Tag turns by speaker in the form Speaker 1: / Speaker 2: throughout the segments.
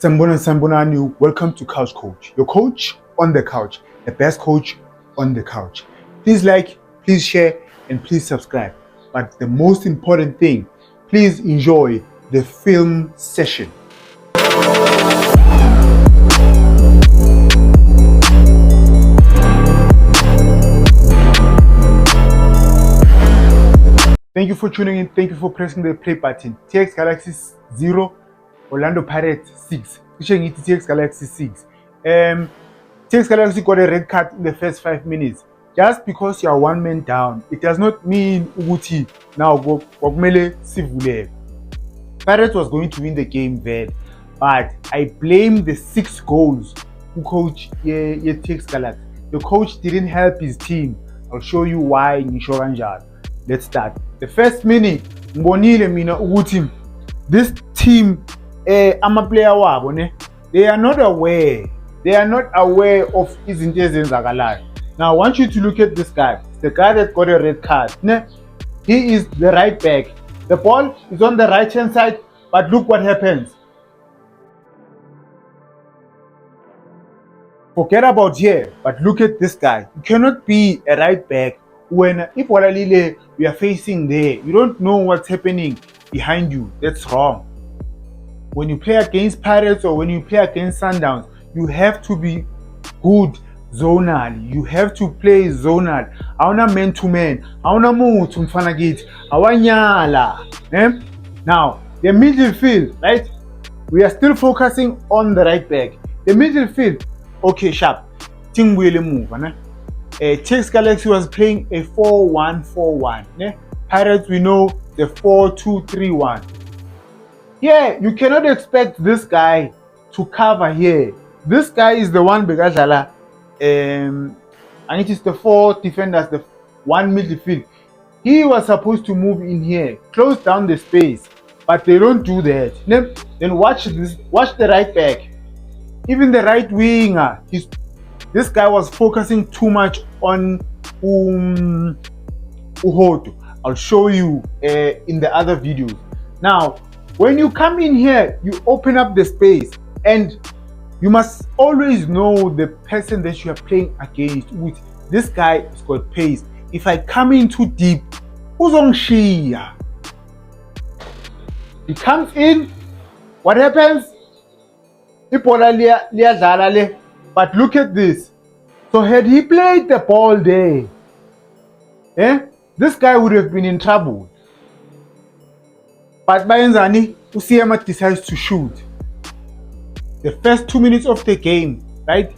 Speaker 1: Sambonani, welcome to Couch Coach, your coach on the couch, the best coach on the couch. Please like, please share, and please subscribe. But the most important thing, please enjoy the film session. Thank you for tuning in. Thank you for pressing the play button. TX Galaxy 0, Orlando Pirates 6. TX Galaxy 6. TX Galaxy got a red card in the first 5 minutes. Just because you are one man down, it does not mean ukuthi now kumele sivuleke. Pirates was going to win the game then, but I blame the 6 goals coach TX Galaxy. The coach didn't help his team. I'll show you why ngisho kanjalo. Let's start. The first minute, ngibonile mina ukuthi this team ama-player wabo they are not aware. They are not aware of izinto ezenzakalayo. Now I want you to look at this guy. The guy that got a red card. He is the right back. The ball is on the right hand side, but look what happens. Forget about here, but look at this guy. You cannot be a right back when if we are facing there. You don't know what's happening behind you. That's wrong. When you play against Pirates or when you play against Sundowns, you have to be good zonal. You have to play zonal. Awuna man to man. Awuna muthu mfana kithi. Awanyala. Now, the midfield, right? We are still focusing on the right back. The midfield, okay, sharp. Team will move. TX Galaxy was playing a 4-1-4-1. Pirates, we know the 4-2-3-1. Yeah, you cannot expect this guy to cover here. This guy is the one Begadala, and it is the 4 defenders, the 1 midfield. He was supposed to move in here, close down the space, but they don't do that. Then watch this. Watch the right back. Even the right winger. This guy was focusing too much on Uhoto. I'll show you in the other videos. Now, when you come in here, you open up the space, and you must always know the person that you are playing against. With this guy has got pace. If I come in too deep, who's on Shia? He comes in. What happens? But look at this. So had he played the ball there, this guy would have been in trouble. But Bayenzani, Usiyama decides to shoot. The first 2 minutes of the game, right,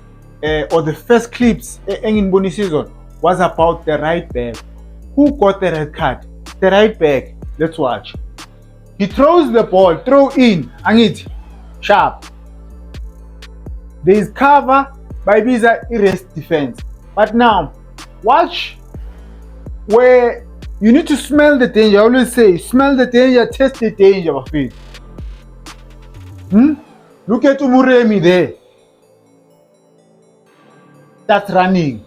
Speaker 1: or the first clips in Boni season was about the right back. Who got the red card? The right back. Let's watch. He throws the ball, throw in, Angit, sharp. There is cover by Visa erased defense. But now, watch where you need to smell the danger. I always say, smell the danger, test the danger of it. Look at Umuremi there. That's running.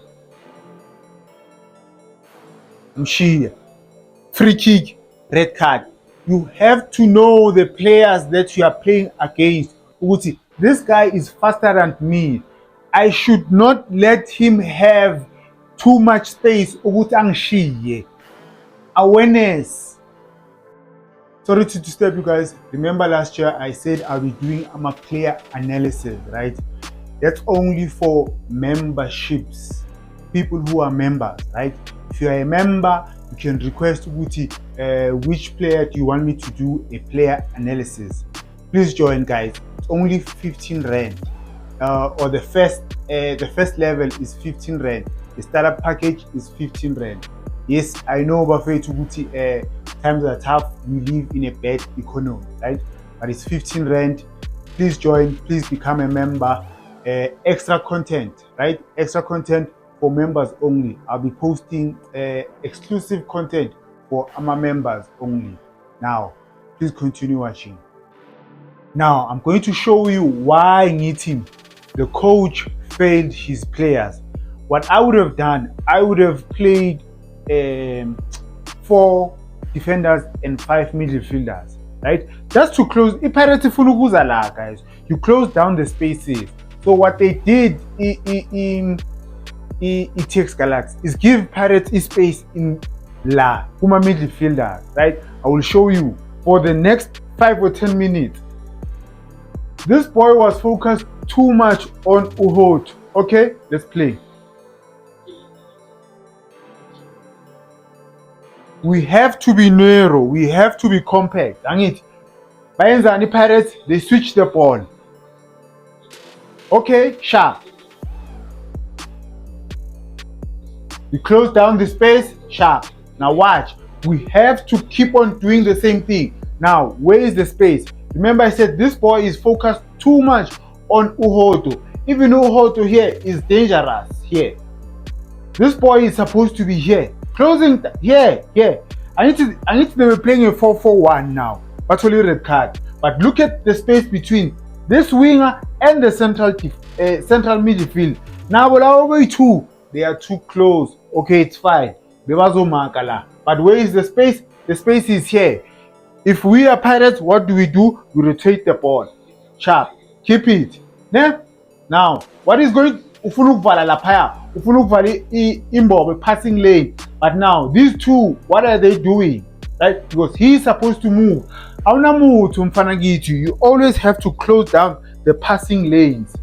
Speaker 1: Mshia. Free kick, red card. You have to know the players that you are playing against. This guy is faster than me. I should not let him have too much space. Awareness. Sorry to disturb you guys. Remember last year I said I'll be doing a player analysis, right? That's only for memberships. People who are members, right? If you are a member, you can request which player do you want me to do a player analysis. Please join, guys. It's only 15 rand. Or the first level is 15 rand. The startup package is 15 rand. Yes, I know Buffet times are tough. We live in a bad economy, right? But it's 15 rand. Please join. Please become a member. Extra content, right? Extra content for members only. I'll be posting exclusive content for our members only. Now, please continue watching. Now, I'm going to show you why the coach failed his players. What I would have done, I would have played 4 defenders and 5 midfielders. right? Just to close, iPirates ifuna ukuza la, guys. You close down the spaces. So what they did in TX Galaxy is give Pirates space in la kuma midfielder, right? I will show you for the next 5 or 10 minutes. This boy was focused too much on Uhot. Okay, let's play. We have to be narrow. We have to be compact. Angit. Bayenzani Pirates, they switch the ball. Okay, sharp. We close down the space, sharp. Now watch. We have to keep on doing the same thing. Now, where is the space? Remember I said this boy is focused too much on Uhoto. Even Uhoto here is dangerous here. This boy is supposed to be here. Closing here. I need to they were playing a 4-4-1 now. But only red card. But look at the space between this winger and the central midfield. Now over two. They are too close. Okay, it's fine. But where is the space? The space is here. If we are Pirates, what do? We rotate the ball. Sharp. Keep it. Now, what is going ufuna ukuvala lapha? Ufuna ukuvala imbobo passing lane. But now, these two, what are they doing? Right? Because he is supposed to move. You always have to close down the passing lanes.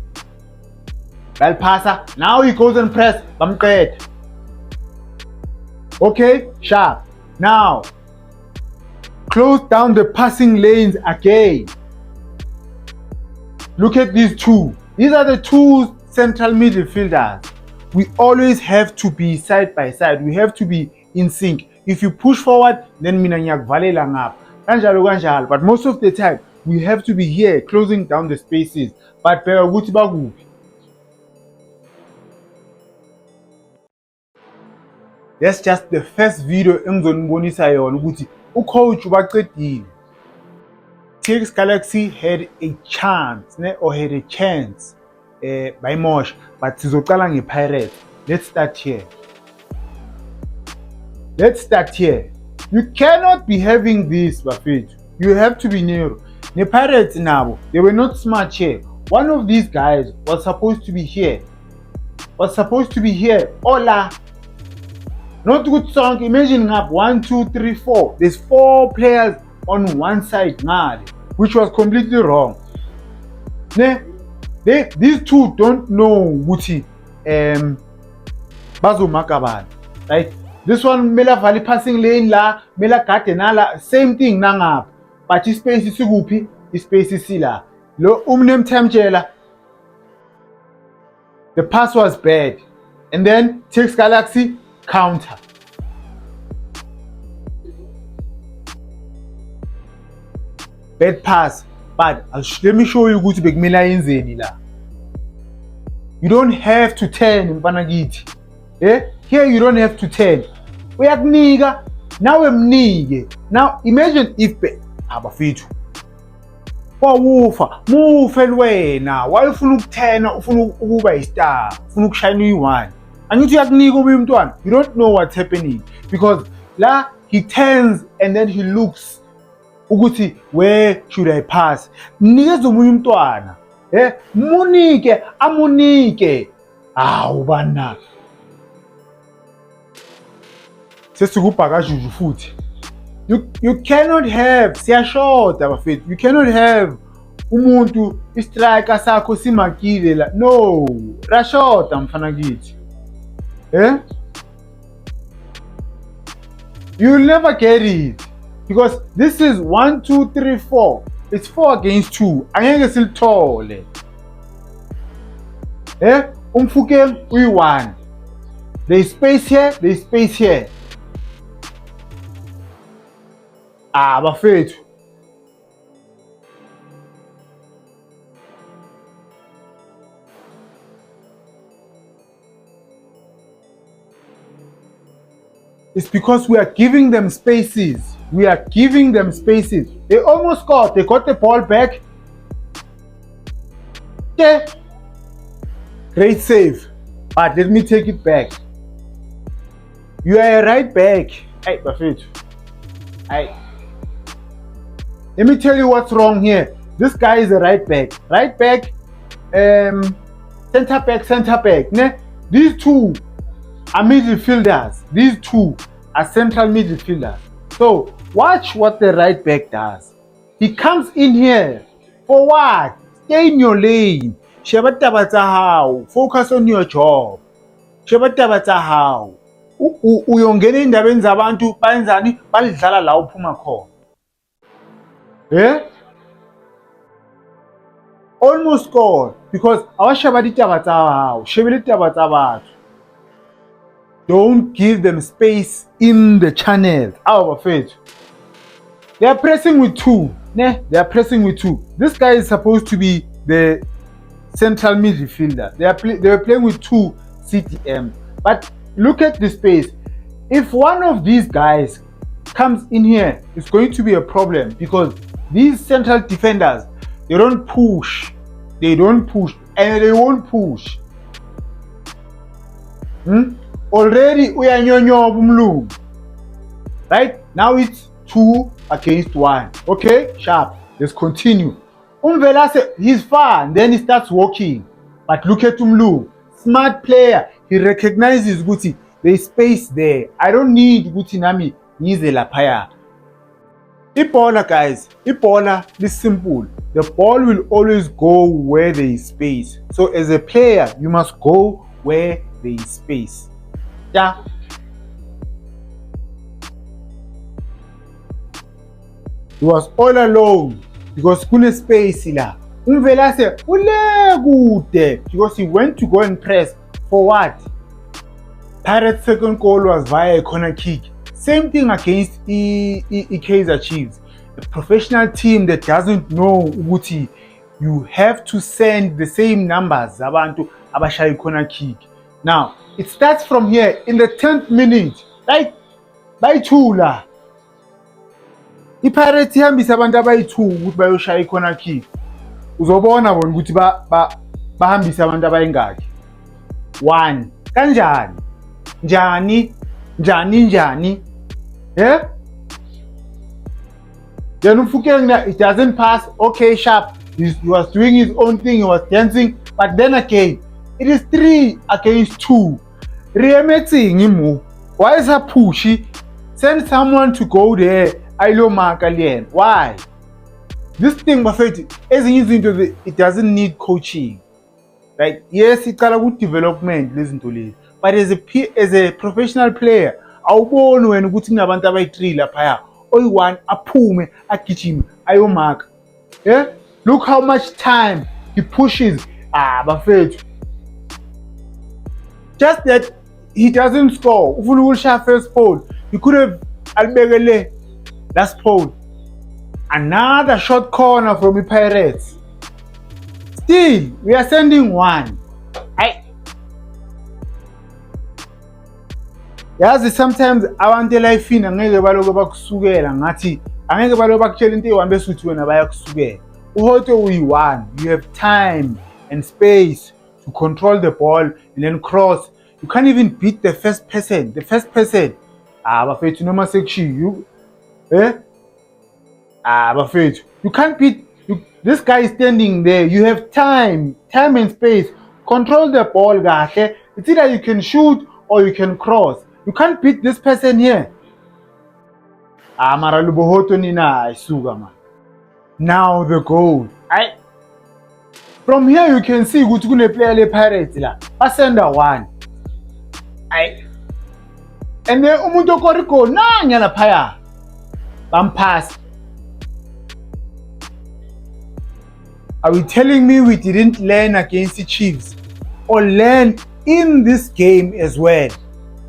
Speaker 1: Well, passer. Now he goes and press. Bamqed. Okay, sharp. Now, close down the passing lanes again. Look at these two. These are the two central midfielders. We always have to be side by side. We have to be in sync. If you push forward, then mina ngiyakvalela ngapha. Kanjalo kanjalo. But most of the time, we have to be here, closing down the spaces. But bheka ukuthi bakuphi. That's just the first video engizonibonisa yona ukuthi ucoach ubaqedile. TX Galaxy had a chance, or had a chance by Mosh, but sizoqala ngePirates. Let's start here. You cannot be having this, Bafethu. You have to be narrow. The Pirates now, they were not smart here. One of these guys was supposed to be here. Ola. Not good song. Imagine up 1, 2, 3, 4. There's 4 players on one side, which was completely wrong. These two don't know Guti Bazo Makaban. Right? This one Mela Valley passing lane la, Mela Katenala, same thing nangap. But his space is Sugupi, his space is Sila. Lo umnem Temjela. The pass was bad. And then TX Galaxy counter. Bad pass. But let me show you ukuthi bekumela yenzeni la. You don't have to turn mfanakiti. Here you don't have to turn. Uyakunika nawe mnike. Now imagine if abafethu wawufa mufe wena wayefuna ukuthena ufuna ukuba istar ufuna ukushine uyi1 angithi uyakunika omunye umntwana. You don't know what's happening because la he turns and then he looks ukuthi where should I pass. Mnikeza omunye umntwana munike amunike bana sesikubhaka juju futhi. You cannot have siyashoda bafethu. You cannot have umuntu istriker sakho simakile la. No, rashoda mfana kithi. You'll never get it because this is 1, 2, 3, 4. It's 4 against 2. Angeke silithole. Umfuke uyi1. There is space here, there is space here. Bafethu. It's because we are giving them spaces. They almost scored. They got the ball back. Yeah. Great save. But let me take it back. You are a right back. Hey, Bafethu. Hey. Let me tell you what's wrong here. This guy is a right back. Right back, center back. Ne? These two are midfielders. These two are central midfielders. So watch what the right back does. He comes in here for what? Stay in your lane. Sheba taba tsa hao. Focus on your job. Sheba taba tsa hao. Uyongena endabeni zabantu benzani balidlala la uphuma khona. Almost scored because awasheba ditaba tsa hao. Shebele taba tsa batho. Don't give them space in the channels. They are pressing with two. They are pressing with two. This guy is supposed to be the central midfielder. They were playing with two CTM. But look at the space. If one of these guys comes in here, it's going to be a problem because these central defenders, they don't push. They don't push and they won't push. Already we are umlungu. Right? Now it's 2 against 1. Okay, sharp. Let's continue. Umvelase, he's far and then he starts walking. But look at Umlungu. Smart player. He recognizes Guti. There is space there. I don't need Guti Nami. He's a lapaya. Ibola, guys. Ibola is simple. The ball will always go where there is space. So as a player, you must go where there is space. Yeah. He was all alone because kune space la. Umvelase ule kude because he went to go and press for what? Pirates' second goal was via a corner kick. Same thing against Kaizer Chiefs. A professional team that doesn't know ukuthi you have to send the same numbers abantu abashaya corner kick. Now, it starts from here in the 10th minute. Right? Bayithula. iPirates ihambisa abantu abayi2 ukuthi bayoshaya icorner kick. Uzobona bona ukuthi bahambisa abantu abayingaki. 1. Kanjani? Njani? Then Mfukeng, it doesn't pass. Okay, sharp. He was doing his own thing. He was dancing. But then again, it is 3 against 2. Remetsi, why is her pushy? Send someone to go there. Why? This thing, it doesn't need coaching. Like, yes, it's got a good development, listen to this. But as a professional player, awuboni wena ukuthi kunabantu abayi3 lapha. Oyi1 aphume agijime ayomark. Look how much time he pushes. Bafethu. Just that he doesn't score. Ufuna ukushaya first pole. He could have alibekele last pole. Another short corner from the Pirates. Still, we are sending 1. Yazi sometimes abantu elifini angeke baloku bakusukela ngathi angeke baloku bakutshela into eyihambe suthi wena bayakusukela. Uhoto uyi1. You have time and space to control the ball and then cross. You can't even beat the first person. Bafethu noma sekushiya. Bafethu. You can't beat this guy is standing there. You have time and space. Control the ball kahle. It's either you can shoot or you can cross. You can't beat this person here. Mara lubohoto nina isuga man. Now the goal. From here you can see ukuthi kune player le Pirates la. Basenda 1. And then umuntu okoriko nanya lapha. Bampass. Are you telling me we didn't learn against the Chiefs or learn in this game as well?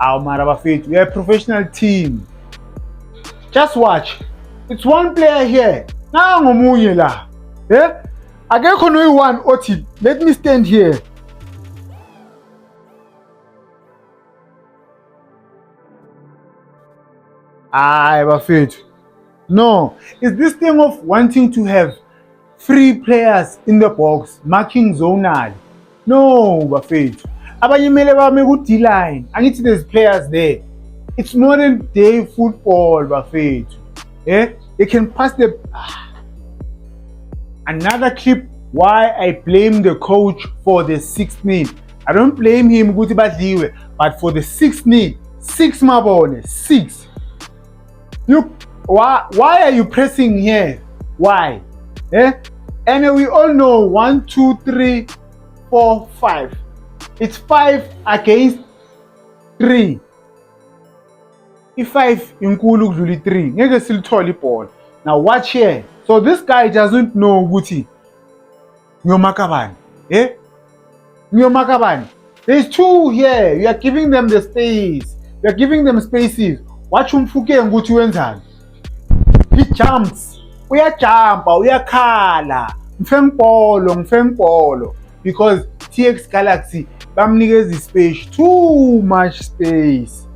Speaker 1: We are a professional team. Just watch. It's one player here. Nangomunye la. Akekho noyi1 othi let me stand here. Bafethu. No, it's this thing of wanting to have 3 players in the box marking zonal. No, bafethu. Abanye mele bame ku D-line. Angithi there's players there. It's modern day football, bafethu. They can pass the Another clip why I blame the coach for the 6-0. I don't blame him ukuthi badliwe, but for the 6-0, 6 mabone, 6. Why are you pressing here? Why? Eh? And we all know 1, 2, 3, 4, 5. It's 5 against 3. I5 inkulu kudlula i3. Ngeke silithole ibhola. Now watch here. So this guy doesn't know ukuthi ngiyomakabani. Eh? Ngiyomakabani. There's 2 here. You are giving them the space. You are giving them spaces. Watch umfuke ukuthi wenzani. He jumps. Uyajumpa, uyakhala. Ngifengibholo. Because TX Galaxy bamnikeza space. Too much space.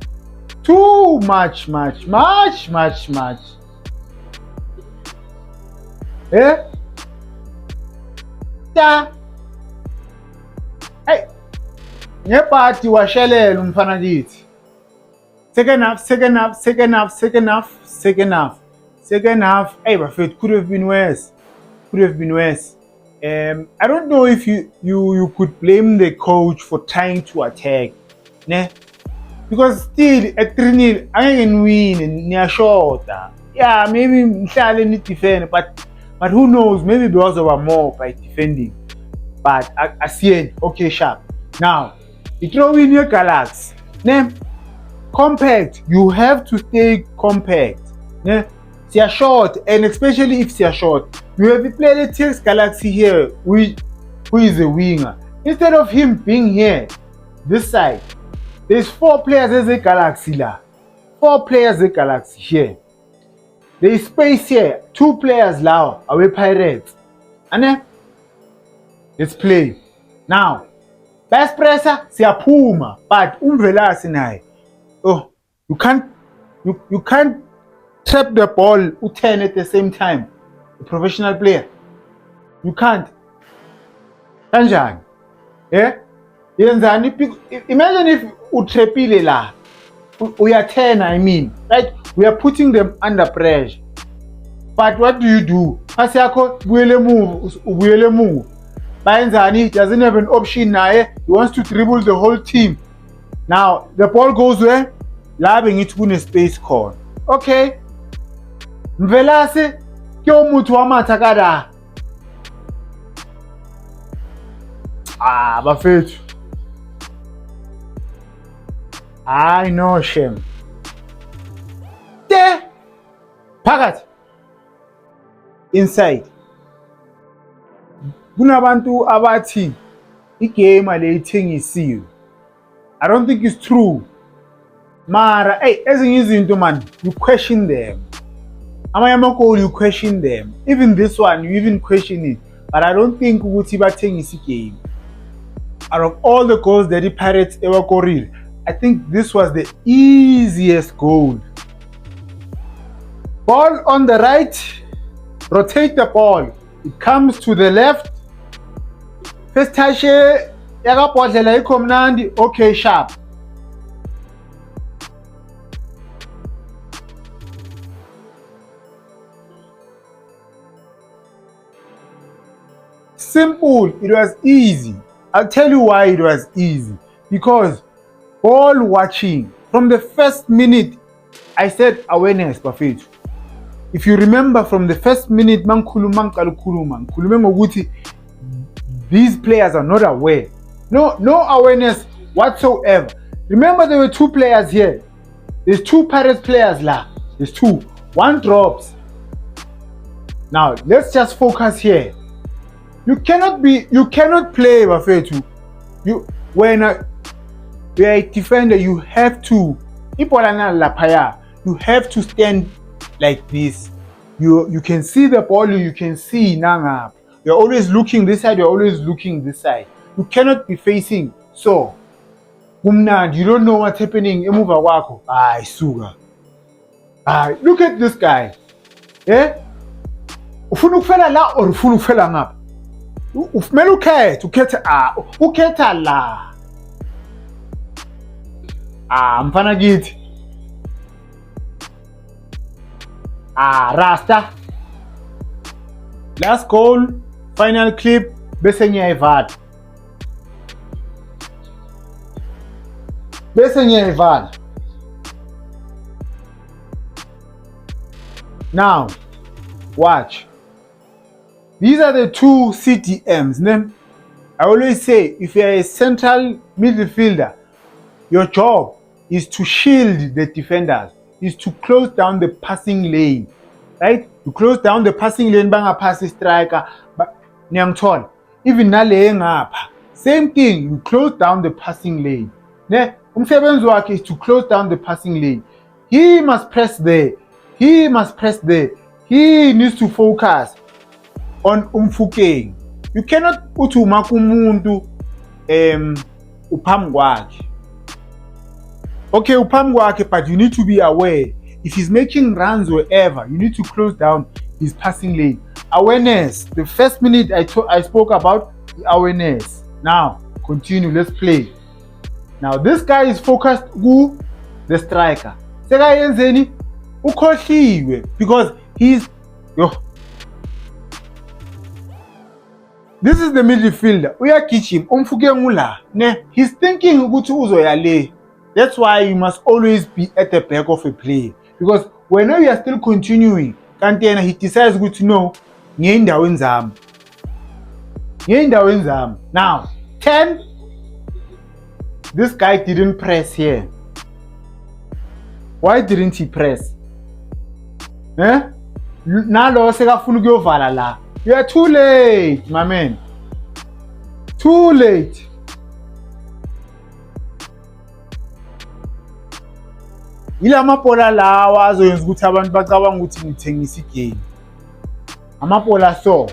Speaker 1: Too much. Eh? Ta. Hey. Ngepati washelela umfana kithi. Second half. Hey, bafethu, could have been worse. I don't know if you could blame the coach for trying to attack. Ne? Because still at 3-0, I can win niyashota. Yeah, maybe mhlale ni defend, but who knows? Maybe because of more by defending. But I see it. Okay, sharp. Now, you throw in your Galaxy. Ne? Compact. You have to stay compact. Ne? They are short, and especially if they are short, you have to play the TX Galaxy here, who is a winger. Instead of him being here, this side, there's 4 players as a Galaxy la. 4 players as a Galaxy here. There is space here. 2 players now, away Pirates. And then, let's play. Now, best pressure, siyapuma, but Umvelasi naye. Oh, you can't trap the ball u10 at the same time. A professional player. You can't. Kanjani? Yeah? Yenzani? Imagine if utrepile la. Uya10, I mean. Right? We are putting them under pressure. But what do? Pasi yakho ubuyele move. Bayenzani doesn't have an option naye. He wants to dribble the whole team. Now, the ball goes where? La bengithi kune space khona. Okay. Mvelase ke umuntu wamatha kada. Bafethu. I know shame. There. Phakathi. Inside. Kunabantu abathi igame aleyithengisiwe. I don't think it's true. Mara, hey, ezinye izinto man, you question them. Amayamako, you question them. Even this one, you even question it. But I don't think ukuthi bathengisa game. Out of all the goals that the Pirates ever scored, I think this was the easiest goal. Ball on the right, rotate the ball. It comes to the left. First touch, yakabhodlela ikho mnandi. Okay, sharp. Simple, it was easy. I'll tell you why it was easy. Because ball watching, from the first minute, I said awareness, bafethu. If you remember from the first minute, mangikhuluma ngokuthi these players are not aware. No awareness whatsoever. Remember there were 2 players here. There's 2 Pirates players la. There's 2. 1 drops. Now, let's just focus here. You cannot play bafethu. When you're a defender, you have to. You have to stand like this. You can see the ball, you can see nanga. You're always looking this side, you're always looking this side. You cannot be facing. So, you don't know what's happening. Emuva wako. Suga. Look at this guy. Eh? Ufuna ukufela la or ufuna ukufela ngapha? Ufumela ukhetha la. Mfana kithi. Rasta. Last goal. Final clip bese ngiyayivala. Now, watch. These are the two CDMs. I always say, if you're a central midfielder, your job is to shield the defenders, is to close down the passing lane, right? You close down the passing lane, banga pass striker, but even nale ngapha, same thing. You close down the passing lane. Umsebenzi wakhe is to close down the passing lane. He must press there. He needs to focus on Mofokeng. You cannot uthi umaka umuntu uphambi kwakhe. Okay, uphambi kwakhe, but you need to be aware. If he's making runs wherever, you need to close down his passing lane. Awareness. The first minute I spoke about the awareness. Now, continue. Let's play. Now, this guy is focused on the striker. Sekayenzeni ukhohliwe because this is the midfielder. Uyagijima Mofokeng ula. He's thinking ukuthi uzoya le. That's why you must always be at the back of a play, because whenever you are still continuing, kanti he decides ukuthi no, ngiyendaweni zami. Now, 10. This guy didn't press here. Why didn't he press? Nalo sekafuna ukuyovala la. You are too late, my man. Too late. Ila amapola lawa azoyenza ukuthi abantu bacabanga ukuthi ngithengisa igame. Amapola so.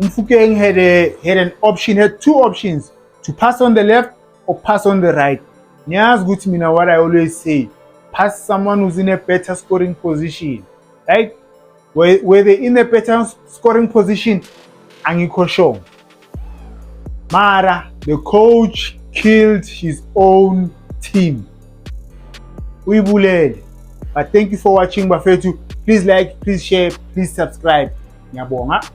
Speaker 1: Mofokeng had two options, to pass on the left or pass on the right. Niyazi ukuthi mina what I always say, pass someone who's in a better scoring position, right? Where they're in a better scoring position, angikho sure. Mara, the coach killed his own team. Uyibulele. But thank you for watching, bafethu. Please like, please share, please subscribe. Ngiyabonga.